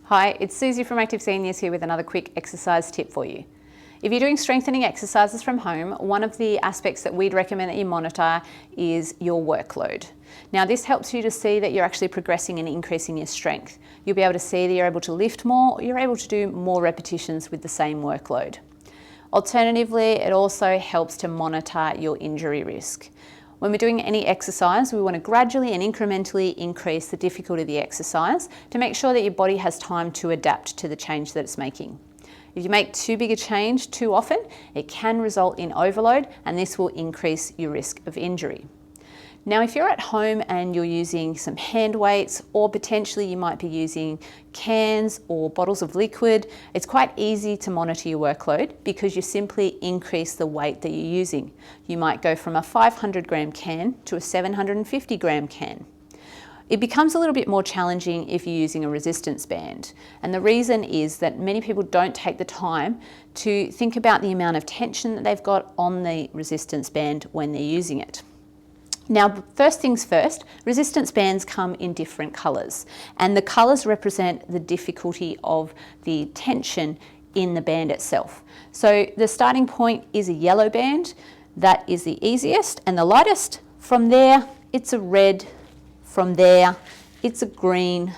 Hi, it's Suzy from Active Seniors here with another quick exercise tip for you. If you're doing strengthening exercises from home, one of the aspects that we'd recommend that you monitor is your workload. Now this helps you to see that you're actually progressing and increasing your strength. You'll be able to see that you're able to lift more, or you're able to do more repetitions with the same workload. Alternatively, it also helps to monitor your injury risk. When we're doing any exercise, we want to gradually and incrementally increase the difficulty of the exercise to make sure that your body has time to adapt to the change that it's making. If you make too big a change too often, it can result in overload, and this will increase your risk of injury. Now, if you're at home and you're using some hand weights, or potentially you might be using cans or bottles of liquid, it's quite easy to monitor your workload because you simply increase the weight that you're using. You might go from a 500 gram can to a 750 gram can. It becomes a little bit more challenging if you're using a resistance band. And the reason is that many people don't take the time to think about the amount of tension that they've got on the resistance band when they're using it. Now, first things first, resistance bands come in different colours, and the colours represent the difficulty of the tension in the band itself. So the starting point is a yellow band. That is the easiest and the lightest. From there, it's a red. From there, it's a green.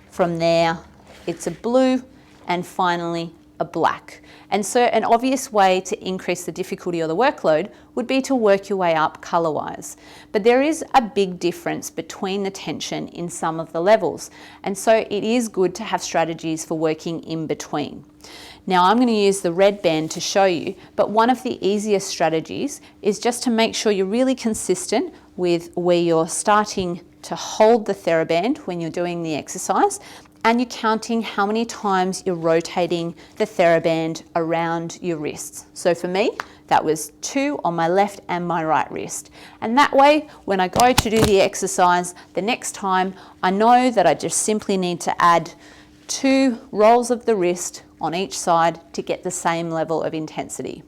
From there, it's a blue, and finally a black. And so an obvious way to increase the difficulty or the workload would be to work your way up colour-wise. But there is a big difference between the tension in some of the levels. And so it is good to have strategies for working in between. Now I'm going to use the red band to show you, but one of the easiest strategies is just to make sure you're really consistent with where you're starting to hold the TheraBand when you're doing the exercise, and you're counting how many times you're rotating the TheraBand around your wrists. So for me, that was 2 on my left and my right wrist. And that way, when I go to do the exercise the next time, I know that I just simply need to add 2 rolls of the wrist on each side to get the same level of intensity.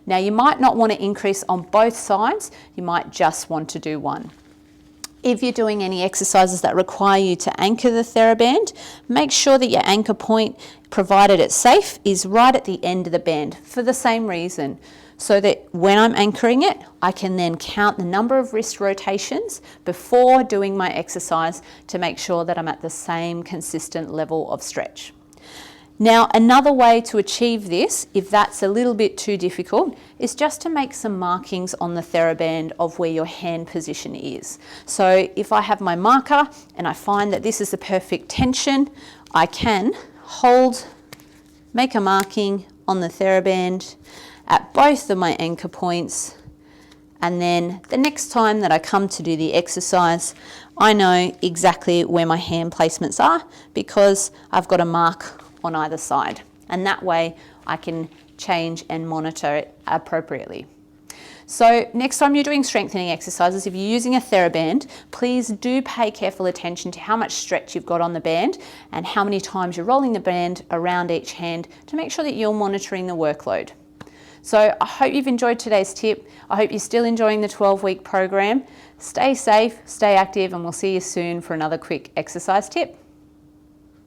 Now you might not want to increase on both sides, you might just want to do one. If you're doing any exercises that require you to anchor the TheraBand, make sure that your anchor point, provided it's safe, is right at the end of the band for the same reason, so that when I'm anchoring it, I can then count the number of wrist rotations before doing my exercise to make sure that I'm at the same consistent level of stretch. Now, another way to achieve this, if that's a little bit too difficult, is just to make some markings on the TheraBand of where your hand position is. So if I have my marker and I find that this is the perfect tension, I can make a marking on the TheraBand at both of my anchor points, and then the next time that I come to do the exercise, I know exactly where my hand placements are because I've got a mark on either side, and that way I can change and monitor it appropriately. So next time you're doing strengthening exercises, if you're using a TheraBand, please do pay careful attention to how much stretch you've got on the band and how many times you're rolling the band around each hand to make sure that you're monitoring the workload. So I hope you've enjoyed today's tip. I hope you're still enjoying the 12-week program. Stay safe, stay active, and we'll see you soon for another quick exercise tip.